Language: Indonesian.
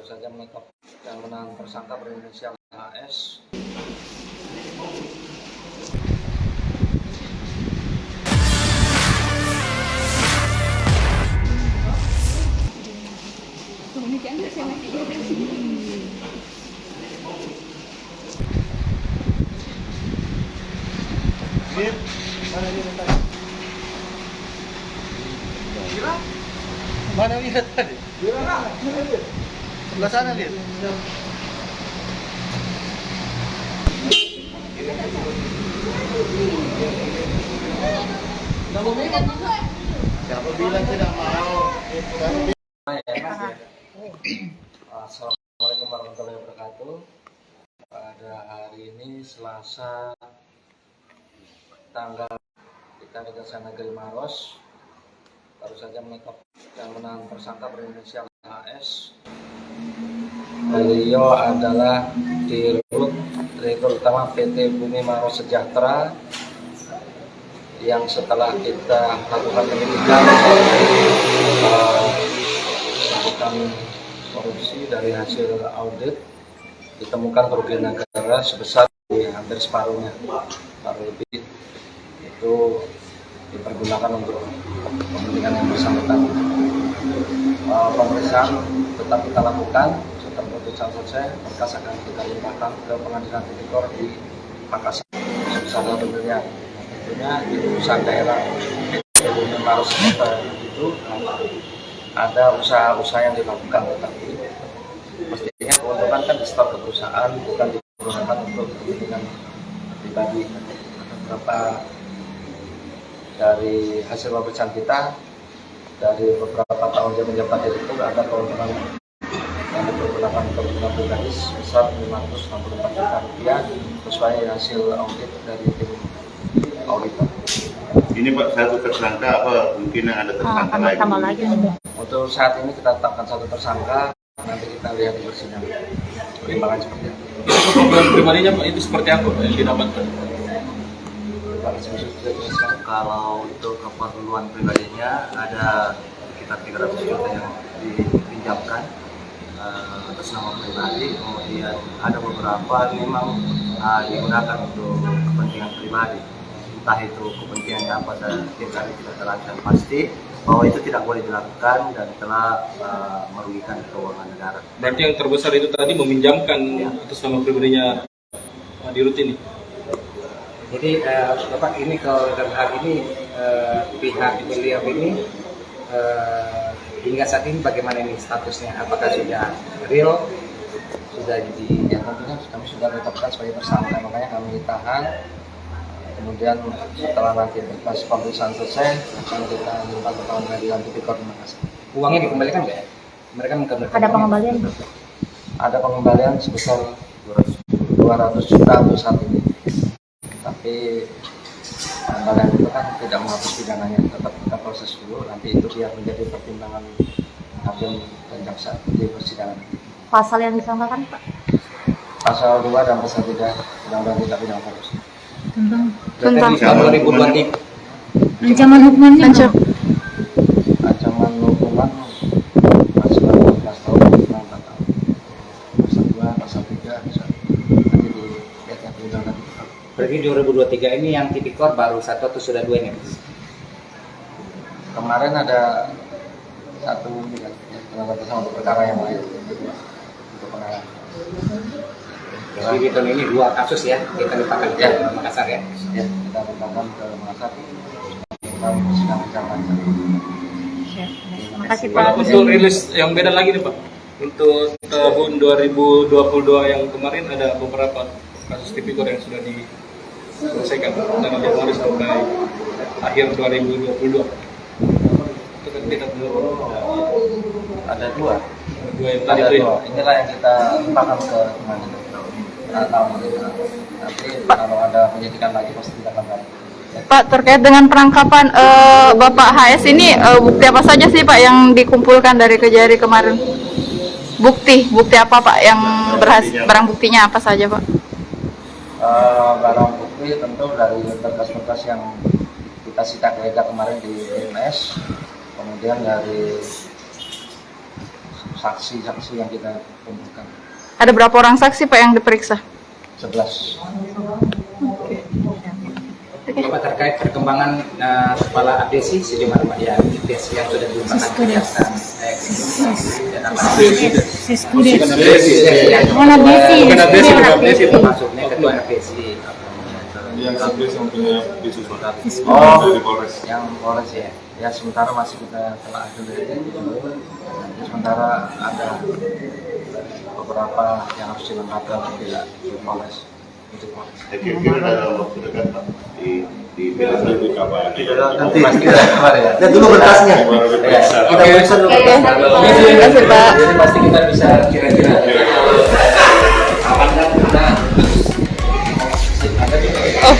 saja menangkap dan menahan tersangka berinisial HS. Mana lihat tadi? Sebelah sana lihat. Siapa bilang tidak mau? Assalamualaikum warahmatullahi wabarakatuh. Pada hari ini Selasa tanggal kita Kejaksaan Negeri Maros baru saja menangkap dan menahan tersangka berinisial HS. Beliau adalah Direktur Utama PT Bumi Maros Sejahtera yang setelah kita lakukan penyelidikan melakukan korupsi, dari hasil audit ditemukan kerugian negara sebesar hampir separuhnya, paruh lebih itu dipergunakan untuk kepentingan yang bersangkutan. Pemeriksaan tetap kita lakukan. Setelah pemeriksaan selesai, berkas akan kita limpahkan ke Pengadilan Tipikor di Makassar sebesar 1 miliar. Tentunya di urusan daerah Bumi Maros Sejahtera itu ada usaha-usaha yang dilakukan, tetapi pastinya keuntungan kan di-store ke perusahaan, bukan digunakan untuk kepentingan pribadi. Beberapa dari hasil pemeriksaan kita, dari beberapa tahun dia menjabat direktur, ada keuntungan yang dipergunakan keuntungan pribadi sebesar 564 juta rupiah sesuai hasil audit dari tim auditor. Ini Pak, satu tersangka apa mungkin ada tersangka lagi? Untuk saat ini kita tetapkan satu tersangka, nanti kita lihat di persidangan pertimbangan seperti apa. Problem pribadinya Pak itu seperti apa yang didapatkan? Kalau untuk keperluan pribadinya ada sekitar 300 juta yang dipinjamkan atas nama pribadi, kemudian ada beberapa memang digunakan untuk kepentingan pribadi, entah itu kepentingannya apa dan kami tidak terangkan pasti bahwa itu tidak boleh dilakukan dan telah merugikan keuangan negara. Berarti yang terbesar itu tadi meminjamkan atas nama pribadinya di Rut ini. Jadi Bapak ini kalau dalam hal ini pihak beliau ini hingga saat ini bagaimana ini statusnya? Apakah sudah real? Sudah di? Ya tentunya kami sudah tetapkan sebagai tersangka, makanya kami tahan. Kemudian setelah nanti berkas pemeriksaan selesai, akan kita minta ke Pengadilan Tipikor di Makassar. Uangnya dikembalikan nggak? Mereka mengembalikan. Ada pengembalian? Ada pengembalian sebesar 200 juta untuk saat ini. Tapi pengembalian itu kan tidak menghapus pidananya, tetap kita proses dulu, nanti itu biar menjadi pertimbangan hakim dan jaksa di persidangan. Pasal yang disangkakan Pak? Pasal 2 dan pasal 3 Undang-Undang Tindak Pidana Korupsi. Tentang tahun 2023. ancaman hukumannya Pak? Ancaman hukuman maksimal 14 tahun, maksimal 4 tahun. Pasal 2, pasal 3 bisa nanti dilihat yang Undang-Undang. Berarti 2023 ini yang Tipikor baru satu atau sudah dua ini? Kemarin ada satu penangkapan sama untuk perkara yang lain untuk penanganan. Jadi di tahun ini 2 kasus ya kita limpahkan ke Makassar ya? Ya, kita limpahkan ke Makassar. Kita sedang berjalan. Terima kasih Pak. Kalau untuk rilis yang beda lagi nih Pak, untuk tahun 2022 yang kemarin ada beberapa kasus tipikor yang sudah diselesaikan dari Januari sampai akhir 2022. Itu kan kita belum Ada dua yang tadi ada itu. dua. Inilah yang kita limpahkan ke pengadilan. Nanti kalau ada penyidikan lagi pasti kita akan lanjut. Pak, terkait dengan penangkapan Bapak HS ini bukti apa saja sih Pak yang dikumpulkan dari Kejari kemarin? Bukti apa Pak yang barang buktinya apa saja Pak? Barang bukti tentu dari berkas-berkas yang kita sita geledah kemarin di BMS, kemudian dari saksi-saksi yang kita kumpulkan. Ada berapa orang saksi Pak yang diperiksa? 11. Bapak terkait perkembangan kepala APSI sejumlah Pak ya APSI yang sudah diungkapkan kejaksaan Mana besi? Bukan APSI, bukan APSI, Pak. maksudnya ketua APSI Yang sebelas yang punya isu Oh, dari Polres. yang Polres ya. Ya sementara masih kita telah dari sementara ada beberapa yang harus dilengkapi apabila di Polres. Untuk Polres. Kira-kira dalam waktu dekat Pak di Nanti di kabar. Nanti lihat dulu berkasnya. kita periksa dulu. Oke. Terima kasih Pak. Jadi pasti kita bisa kira-kira amankan kita. Oh.